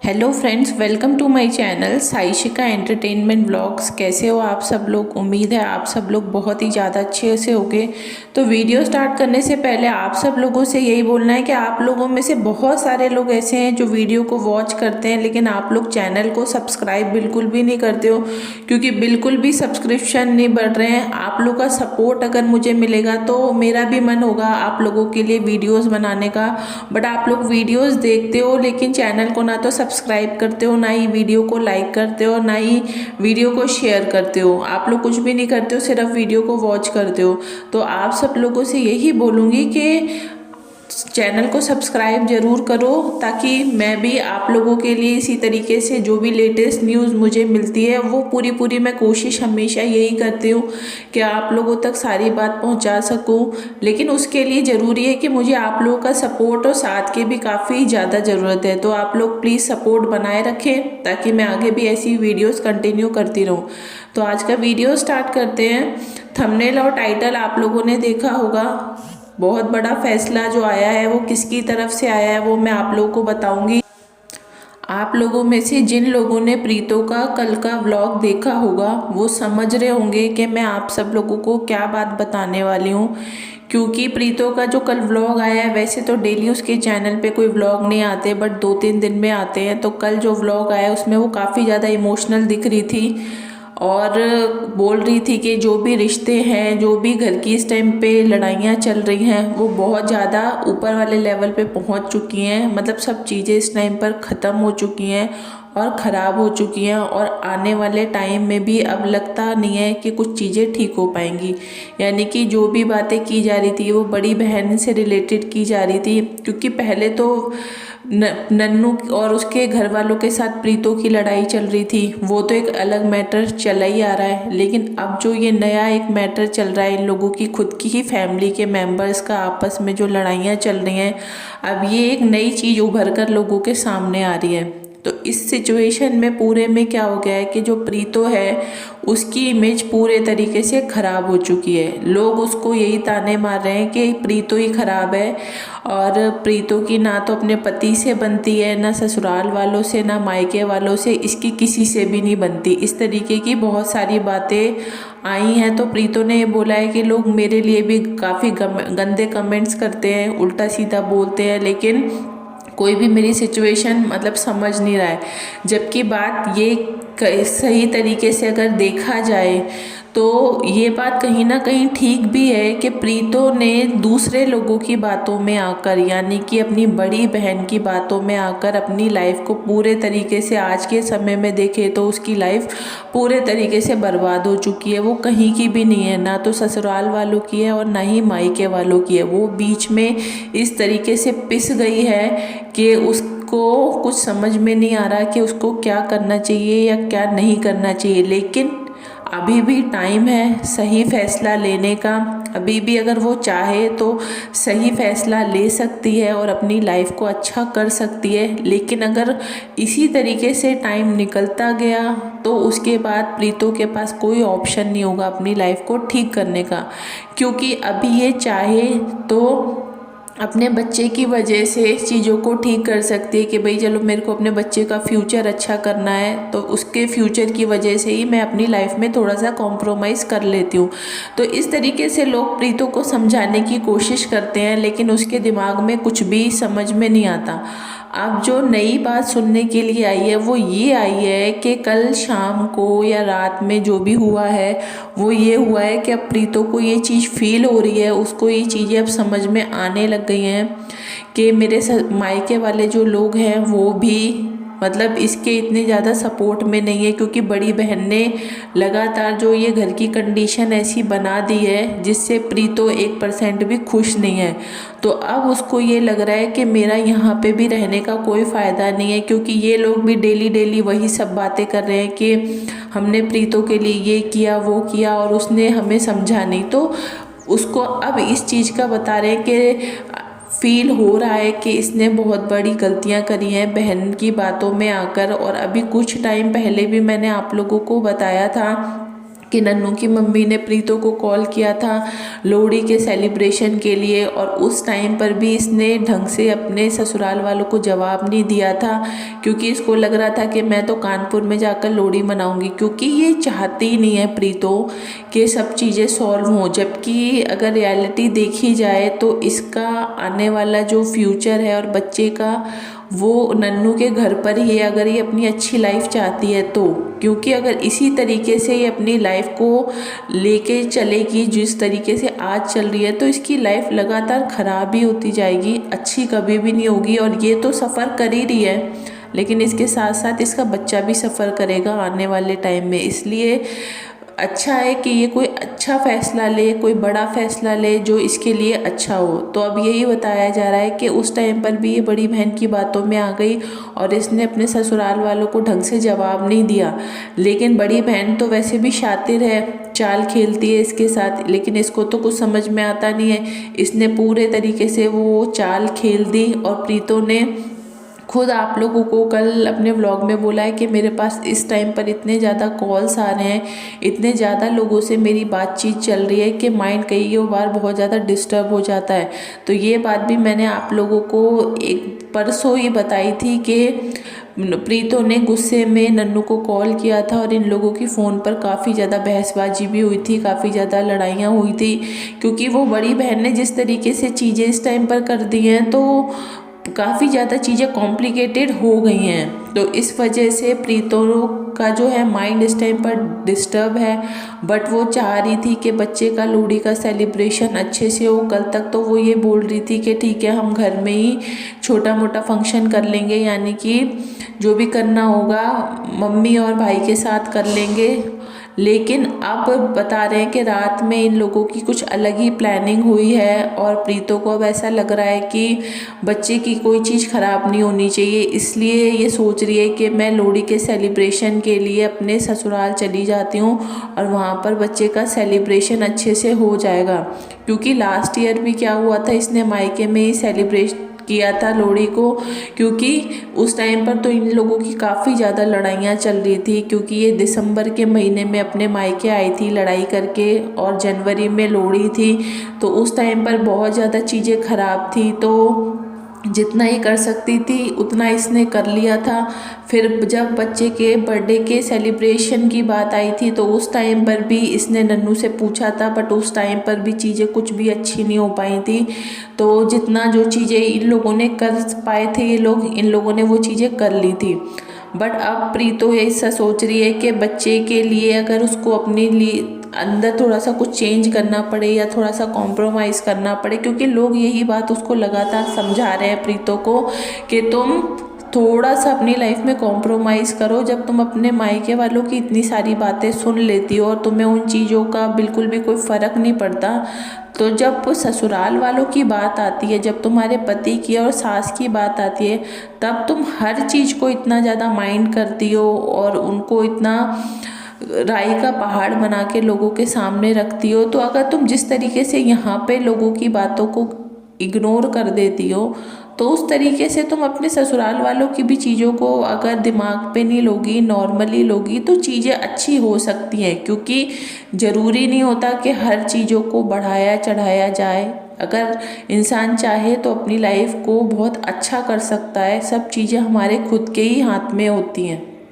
Hello friends, welcome to my channel Saishika entertainment vlogs. कैसे हो आप सब लोग? उम्मीद है आप सब लोग बहुत ही ज़्यादा अच्छे से होंगे। तो वीडियो स्टार्ट करने से पहले आप सब लोगों से यही बोलना है कि आप लोगों में से बहुत सारे लोग ऐसे हैं जो वीडियो को वॉच करते हैं, लेकिन आप लोग चैनल को सब्सक्राइब बिल्कुल भी नहीं करते हो, क्योंकि बिल्कुल भी सब्सक्रिप्शन नहीं बढ़ रहे हैं। आप लोग का सपोर्ट अगर मुझे मिलेगा तो मेरा भी मन होगा आप लोगों के लिए वीडियोज़ बनाने का। बट आप लोग वीडियोज़ देखते हो लेकिन चैनल को ना तो सब्सक्राइब करते हो, ना ही वीडियो को लाइक करते हो, ना ही वीडियो को शेयर करते हो। आप लोग कुछ भी नहीं करते हो, सिर्फ वीडियो को वॉच करते हो। तो आप सब लोगों से यही बोलूँगी कि चैनल को सब्सक्राइब जरूर करो, ताकि मैं भी आप लोगों के लिए इसी तरीके से जो भी लेटेस्ट न्यूज़ मुझे मिलती है वो पूरी मैं कोशिश हमेशा यही करती हूँ कि आप लोगों तक सारी बात पहुँचा सकूँ। लेकिन उसके लिए ज़रूरी है कि मुझे आप लोगों का सपोर्ट और साथ के भी काफ़ी ज़्यादा ज़रूरत है। तो आप लोग प्लीज़ सपोर्ट बनाए रखें ताकि मैं आगे भी ऐसी वीडियोज़ कंटिन्यू करती रहूँ। तो आज का वीडियो स्टार्ट करते हैं। थंबनेल और टाइटल आप लोगों ने देखा होगा। बहुत बड़ा फैसला जो आया है वो किसकी तरफ से आया है वो मैं आप लोगों को बताऊंगी। आप लोगों में से जिन लोगों ने प्रीतो का कल का व्लॉग देखा होगा वो समझ रहे होंगे कि मैं आप सब लोगों को क्या बात बताने वाली हूँ। क्योंकि प्रीतो का जो कल व्लॉग आया है, वैसे तो डेली उसके चैनल पे कोई व्लॉग नहीं आते, बट 2-3 दिन में आते हैं। तो कल जो व्लॉग आया उसमें वो काफ़ी ज़्यादा इमोशनल दिख रही थी और बोल रही थी कि जो भी रिश्ते हैं, जो भी घर की इस टाइम पे लड़ाइयाँ चल रही हैं वो बहुत ज़्यादा ऊपर वाले लेवल पे पहुंच चुकी हैं। मतलब सब चीज़ें इस टाइम पर ख़त्म हो चुकी हैं और ख़राब हो चुकी हैं, और आने वाले टाइम में भी अब लगता नहीं है कि कुछ चीज़ें ठीक हो पाएंगी। यानी कि जो भी बातें की जा रही थी वो बड़ी बहन से रिलेटेड की जा रही थी, क्योंकि पहले तो नन्नू और उसके घर वालों के साथ प्रीतो की लड़ाई चल रही थी, वो तो एक अलग मैटर चला ही आ रहा है। लेकिन अब जो ये नया एक मैटर चल रहा है, इन लोगों की खुद की ही फैमिली के मेंबर्स का आपस में जो लड़ाइयाँ चल रही हैं, अब ये एक नई चीज़ उभर कर लोगों के सामने आ रही है। तो इस सिचुएशन में पूरे में क्या हो गया है कि जो प्रीतो है उसकी इमेज पूरे तरीके से ख़राब हो चुकी है। लोग उसको यही ताने मार रहे हैं कि प्रीतो ही ख़राब है, और प्रीतो की ना तो अपने पति से बनती है, ना ससुराल वालों से, ना मायके वालों से, इसकी किसी से भी नहीं बनती। इस तरीके की बहुत सारी बातें आई हैं। तो प्रीतो ने ये बोला है कि लोग मेरे लिए भी काफ़ी गंदे कमेंट्स करते हैं, उल्टा सीधा बोलते हैं, लेकिन कोई भी मेरी सिचुएशन मतलब समझ नहीं रहा है। जबकि बात ये सही तरीके से अगर देखा जाए तो ये बात कहीं ना कहीं ठीक भी है कि प्रीतो ने दूसरे लोगों की बातों में आकर, यानी कि अपनी बड़ी बहन की बातों में आकर अपनी लाइफ को पूरे तरीके से, आज के समय में देखे तो उसकी लाइफ पूरे तरीके से बर्बाद हो चुकी है। वो कहीं की भी नहीं है, ना तो ससुराल वालों की है और ना ही मायके वालों की है। वो बीच में इस तरीके से पिस गई है कि उसको कुछ समझ में नहीं आ रहा कि उसको क्या करना चाहिए या क्या नहीं करना चाहिए। लेकिन अभी भी टाइम है सही फैसला लेने का। अभी भी अगर वो चाहे तो सही फैसला ले सकती है और अपनी लाइफ को अच्छा कर सकती है। लेकिन अगर इसी तरीके से टाइम निकलता गया तो उसके बाद प्रीतो के पास कोई ऑप्शन नहीं होगा अपनी लाइफ को ठीक करने का। क्योंकि अभी ये चाहे तो अपने बच्चे की वजह से चीज़ों को ठीक कर सकती है कि भाई चलो मेरे को अपने बच्चे का फ्यूचर अच्छा करना है, तो उसके फ्यूचर की वजह से ही मैं अपनी लाइफ में थोड़ा सा कॉम्प्रोमाइज़ कर लेती हूँ। तो इस तरीके से लोग प्रीतो को समझाने की कोशिश करते हैं, लेकिन उसके दिमाग में कुछ भी समझ में नहीं आता। अब जो नई बात सुनने के लिए आई है वो ये आई है कि कल शाम को या रात में जो भी हुआ है वो ये हुआ है कि अब प्रीतो को ये चीज़ फील हो रही है, उसको ये चीज़ें अब समझ में आने लग गई हैं कि मेरे मायके वाले जो लोग हैं वो भी मतलब इसके इतने ज़्यादा सपोर्ट में नहीं है, क्योंकि बड़ी बहन ने लगातार जो ये घर की कंडीशन ऐसी बना दी है जिससे प्रीतो 1% भी खुश नहीं है। तो अब उसको ये लग रहा है कि मेरा यहाँ पे भी रहने का कोई फ़ायदा नहीं है, क्योंकि ये लोग भी डेली वही सब बातें कर रहे हैं कि हमने प्रीतो के लिए ये किया वो किया और उसने हमें समझा नहीं। तो उसको अब इस चीज़ का बता रहे हैं कि फील हो रहा है कि इसने बहुत बड़ी गलतियां करी हैं बहन की बातों में आकर। और अभी कुछ टाइम पहले भी मैंने आप लोगों को बताया था कि नन्नू की मम्मी ने प्रीतो को कॉल किया था लोहड़ी के सेलिब्रेशन के लिए, और उस टाइम पर भी इसने ढंग से अपने ससुराल वालों को जवाब नहीं दिया था, क्योंकि इसको लग रहा था कि मैं तो कानपुर में जाकर लोहड़ी मनाऊंगी, क्योंकि ये चाहती ही नहीं है प्रीतो कि सब चीज़ें सॉल्व हों। जबकि अगर रियलिटी देखी जाए तो इसका आने वाला जो फ्यूचर है और बच्चे का, वो नन्नू के घर पर ही है, अगर ये अपनी अच्छी लाइफ चाहती है तो। क्योंकि अगर इसी तरीके से ये अपनी लाइफ को लेके चलेगी जिस तरीके से आज चल रही है, तो इसकी लाइफ लगातार ख़राब ही होती जाएगी, अच्छी कभी भी नहीं होगी। और ये तो सफ़र कर ही रही है, लेकिन इसके साथ साथ इसका बच्चा भी सफ़र करेगा आने वाले टाइम में। इसलिए अच्छा है कि ये कोई अच्छा फ़ैसला ले, कोई बड़ा फ़ैसला ले जो इसके लिए अच्छा हो। तो अब यही बताया जा रहा है कि उस टाइम पर भी ये बड़ी बहन की बातों में आ गई और इसने अपने ससुराल वालों को ढंग से जवाब नहीं दिया। लेकिन बड़ी बहन तो वैसे भी शातिर है, चाल खेलती है इसके साथ, लेकिन इसको तो कुछ समझ में आता नहीं है। इसने पूरे तरीके से वो चाल खेल दी, और प्रीतो ने खुद आप लोगों को कल अपने व्लॉग में बोला है कि मेरे पास इस टाइम पर इतने ज़्यादा कॉल्स आ रहे हैं, इतने ज़्यादा लोगों से मेरी बातचीत चल रही है कि माइंड कई बार बहुत ज़्यादा डिस्टर्ब हो जाता है। तो ये बात भी मैंने आप लोगों को एक परसों ही बताई थी कि प्रीतो ने गुस्से में नन्नू को कॉल किया था और इन लोगों की फ़ोन पर काफ़ी ज़्यादा बहसबाजी भी हुई थी, काफ़ी ज़्यादा लड़ाइयाँ हुई थी, क्योंकि वो बड़ी बहन ने जिस तरीके से चीज़ें इस टाइम पर कर दी हैं तो काफ़ी ज़्यादा चीज़ें कॉम्प्लिकेटेड हो गई हैं। तो इस वजह से प्रीतो का जो है माइंड इस टाइम पर डिस्टर्ब है। बट वो चाह रही थी कि बच्चे का लोहड़ी का सेलिब्रेशन अच्छे से हो। कल तक तो वो ये बोल रही थी कि ठीक है हम घर में ही छोटा मोटा फंक्शन कर लेंगे, यानी कि जो भी करना होगा मम्मी और भाई के साथ कर लेंगे। लेकिन अब बता रहे हैं कि रात में इन लोगों की कुछ अलग ही प्लानिंग हुई है, और प्रीतो को अब ऐसा लग रहा है कि बच्चे की कोई चीज़ ख़राब नहीं होनी चाहिए, इसलिए ये सोच रही है कि मैं लोहड़ी के सेलिब्रेशन के लिए अपने ससुराल चली जाती हूँ और वहाँ पर बच्चे का सेलिब्रेशन अच्छे से हो जाएगा। क्योंकि लास्ट ईयर भी क्या हुआ था, इसने मायके में ही सेलिब्रेट किया था लोहड़ी को, क्योंकि उस टाइम पर तो इन लोगों की काफ़ी ज़्यादा लड़ाइयाँ चल रही थी, क्योंकि ये दिसंबर के महीने में अपने मायके आई थी लड़ाई करके, और जनवरी में लोहड़ी थी। तो उस टाइम पर बहुत ज़्यादा चीज़ें ख़राब थी, तो जितना ही कर सकती थी उतना इसने कर लिया था। फिर जब बच्चे के बर्थडे के सेलिब्रेशन की बात आई थी तो उस टाइम पर भी इसने नन्नू से पूछा था, बट उस टाइम पर भी चीज़ें कुछ भी अच्छी नहीं हो पाई थी। तो जितना जो चीज़ें इन लोगों ने कर पाए थे, इन लोगों ने वो चीज़ें कर ली थी। बट अब प्रीतो ऐसा सोच रही है कि बच्चे के लिए अगर उसको अपने लिए अंदर थोड़ा सा कुछ चेंज करना पड़े या थोड़ा सा कॉम्प्रोमाइज़ करना पड़े, क्योंकि लोग यही बात उसको लगातार समझा रहे हैं प्रीतो को कि तुम थोड़ा सा अपनी लाइफ में कॉम्प्रोमाइज़ करो। जब तुम अपने मायके वालों की इतनी सारी बातें सुन लेती हो और तुम्हें उन चीज़ों का बिल्कुल भी कोई फ़र्क नहीं पड़ता, तो जब ससुराल वालों की बात आती है, जब तुम्हारे पति की और सास की बात आती है, तब तुम हर चीज़ को इतना ज़्यादा माइंड करती हो और उनको इतना राई का पहाड़ बना के लोगों के सामने रखती हो। तो अगर तुम जिस तरीके से यहाँ पे लोगों की बातों को इग्नोर कर देती हो, तो उस तरीके से तुम अपने ससुराल वालों की भी चीज़ों को अगर दिमाग पे नहीं लोगी, नॉर्मली लोगी, तो चीज़ें अच्छी हो सकती हैं। क्योंकि ज़रूरी नहीं होता कि हर चीज़ों को बढ़ाया चढ़ाया जाए। अगर इंसान चाहे तो अपनी लाइफ को बहुत अच्छा कर सकता है। सब चीज़ें हमारे खुद के ही हाथ में होती हैं।